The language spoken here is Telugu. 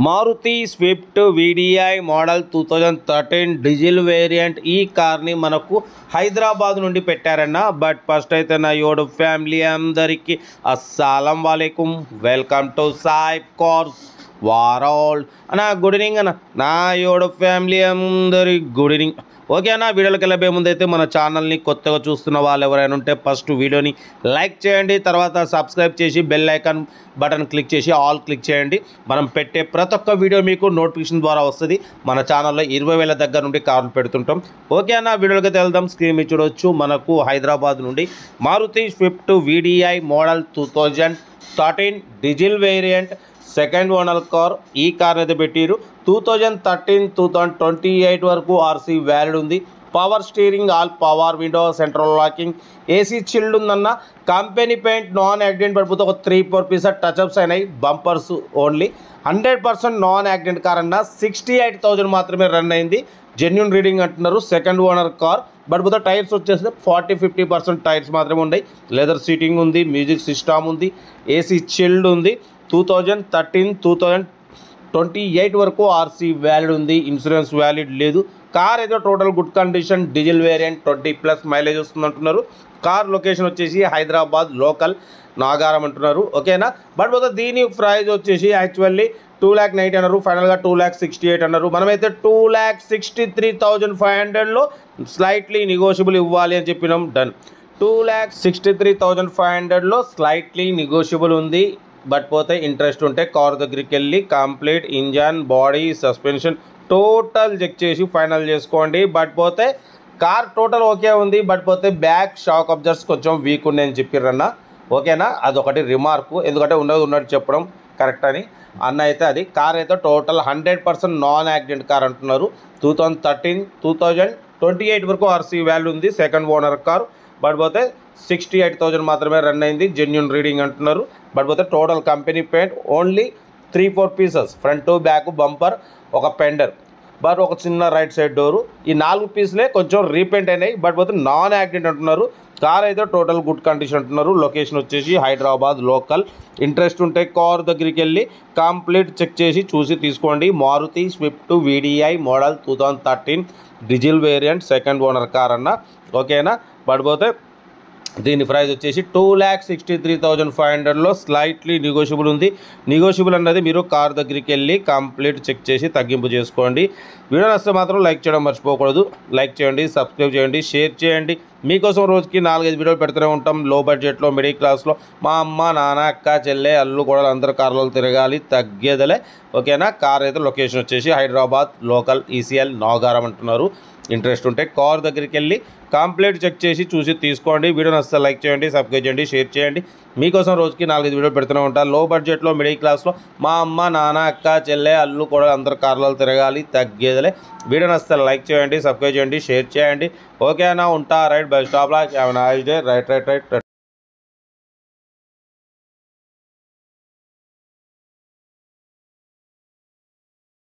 Maruti Swift VDI model 2013 diesel variant ఈ కార్ని మనకు హైదరాబాద్ నుండి పెట్టారన్న. బట్ ఫస్ట్ అయితే నా యోడు ఫ్యామిలీ అందరికీ అస్సలం వాలేకుమ్, welcome to Sai cars world అన్న. గుడ్ ఈవినింగ్ అన్న. నా యోడు ఫ్యామిలీ అందరి గుడ్ ఈవినింగ్. ఓకే అన్న, వీడియోలోకి వెళ్ళబోయే ముందైతే మన ఛానల్ని కొత్తగా చూస్తున్న వాళ్ళు ఎవరైనా ఉంటే ఫస్ట్ వీడియోని లైక్ చేయండి, తర్వాత సబ్స్క్రైబ్ చేసి బెల్ ఐకాన్ బటన్ క్లిక్ చేసి ఆల్ క్లిక్ చేయండి. మనం పెట్టే ప్రతి ఒక్క వీడియో మీకు నోటిఫికేషన్ ద్వారా వస్తుంది. మన ఛానల్లో 20,000 దగ్గర నుండి కార్లు పెడుతుంటాం. ఓకే అన్న, వీడియోలోకి వెళ్దాం. స్క్రీన్ మీద చూడవచ్చు, మనకు హైదరాబాద్ నుండి Maruti Swift VDI model 2013 diesel variant second owner car. ఈ కార్ అయితే పెట్టిరు 2013-2028 వరకు ఆర్సీ వ్యాలిడ్ ఉంది. Power steering, all power window, central locking, AC chilled ఉందన్న. కంపెనీ పెయింట్, నాన్ యాక్సిడెంట్ పడిపోతే ఒక 3-4 పీసెస్ టచ్అప్స్ అయినాయి. Bumpers only. 100% non accident car అన్న. 68,000 మాత్రమే రన్ అయింది. జెన్యున్ రీడింగ్ అంటున్నారు. Second owner car. బట్ పోతే టైర్స్ వచ్చేసి 40-50% టైర్స్ మాత్రమే ఉన్నాయి. లెదర్ సీటింగ్ ఉంది, మ్యూజిక్ సిస్టమ్ ఉంది, ఏసీ చిల్డ్ ఉంది. 2013-2028 వరకు ఆర్సీ వ్యాలిడ్ ఉంది. ఇన్సూరెన్స్ వ్యాలిడ్ లేదు. కార్ అయితే total good condition, diesel variant, 20+ mileage వస్తుంది అంటున్నారు. కార్ లొకేషన్ వచ్చేసి హైదరాబాద్ లోకల్ నాగారం అంటున్నారు. ఓకేనా. బట్ పోతే దీని ప్రైజ్ వచ్చేసి యాక్చువల్లీ 2,90,000 అన్నారు. ఫైనల్గా 2,68,000 అన్నారు. మనమైతే 2,63,500లో స్లైట్లీ నెగోషియబుల్ ఇవ్వాలి అని చెప్పినాం. డన్. 2,63,500లో స్లైట్లీ నెగోషియబుల్ ఉంది. బట్ పోతే ఇంట్రెస్ట్ ఉంటే కార్ దగ్గరికి వెళ్ళి complete engine, body, suspension total check చేసి ఫైనల్ చేసుకోండి. బట్ పోతే కార్ టోటల్ ఓకే ఉంది. బట్ పోతే బ్యాక్ షాక్ అబ్జర్వర్స్ కొంచెం వీక్ ఉన్నాయని చెప్పిర్రన్న. ఓకేనా, అదొకటి రిమార్కు. ఎందుకంటే ఉన్నట్టు చెప్పడం కరెక్ట్ అని అన్న. అయితే అది కార్ అయితే టోటల్ 100% నాన్ యాక్సిడెంట్ కార్ అంటున్నారు. 2013-2028 వరకు ఆర్సీ వాల్యూ ఉంది. Second owner car. బట్ పోతే 68,000 మాత్రమే రన్ అయింది. జెన్యున్ రీడింగ్ అంటున్నారు. బట్ పోతే total company paint only 3-4 pieces, front back bumper, ఒక పెండర్, బట్ ఒక చిన్న రైట్ సైడ్ డోరు. ఈ 4 పీసులే కొంచెం రీపెయింట్ అయినాయి. బట్ పోతే నాన్ యాక్సిడెంట్ అంటున్నారు. కార్ అయితే టోటల్ గుడ్ కండిషన్ అంటున్నారు. లొకేషన్ వచ్చేసి హైదరాబాద్ లోకల్. ఇంట్రెస్ట్ ఉంటే కార్ దగ్గరికి వెళ్ళి కంప్లీట్ చెక్ చేసి చూసి తీసుకోండి. Maruti Swift VDI model 2013 diesel variant second owner car అన్న. ఓకేనా. బట్ పోతే దీని ప్రైస్ వచ్చేసి 2,63,500లో స్లైట్లీ నెగోషియబుల్ ఉంది. నెగోషియబుల్ అన్నది మీరు కార్ దగ్గరికి వెళ్ళి కంప్లీట్ చెక్ చేసి తగ్గింపు చేసుకోండి. వీడియో నచ్చితే మాత్రం లైక్ చేయడం మర్చిపోకూడదు. లైక్ చేయండి, సబ్స్క్రైబ్ చేయండి, షేర్ చేయండి. మీకోసం రోజుకి 4-5 వీడియోలు పెడుతూనే ఉంటాం. లో బడ్జెట్లో, మిడిల్ క్లాస్లో మా అమ్మ, నాన్న, అక్క, చెల్లె, అల్లు కూడా అందరు కార్లలో తిరగాలి, తగ్గేదలే. ఓకేనా. కార్ అయితే లొకేషన్ వచ్చేసి హైదరాబాద్ లోకల్ ఈసీఎల్ నాగారం అంటున్నారు. ఇంట్రెస్ట్ ఉంటే కార్ దగ్గరికి వెళ్ళి కంప్లీట్ చెక్ చేసి చూసి తీసుకోండి. వీడియో నచ్చితే లైక్ చేయండి, సబ్స్క్రైబ్ చేయండి, షేర్ చేయండి. మీకోసం రోజుకి 4-5 వీడియోలు పెడుతూనే ఉంటాను. లో బడ్జెట్లో, మిడిల్ క్లాస్లో మా అమ్మ, నాన్న, అక్క, చెల్లె, అల్లు కూడా అందరు కార్లలో తిరగాలి, తగ్గేదలే. వీడియో నచ్చితే లైక్ చేయండి, సబ్స్క్రైబ్ చేయండి, షేర్ చేయండి. ఓకేనా. ఉంటా. రైట్. బై స్టాప్లా. Have a nice day. Right.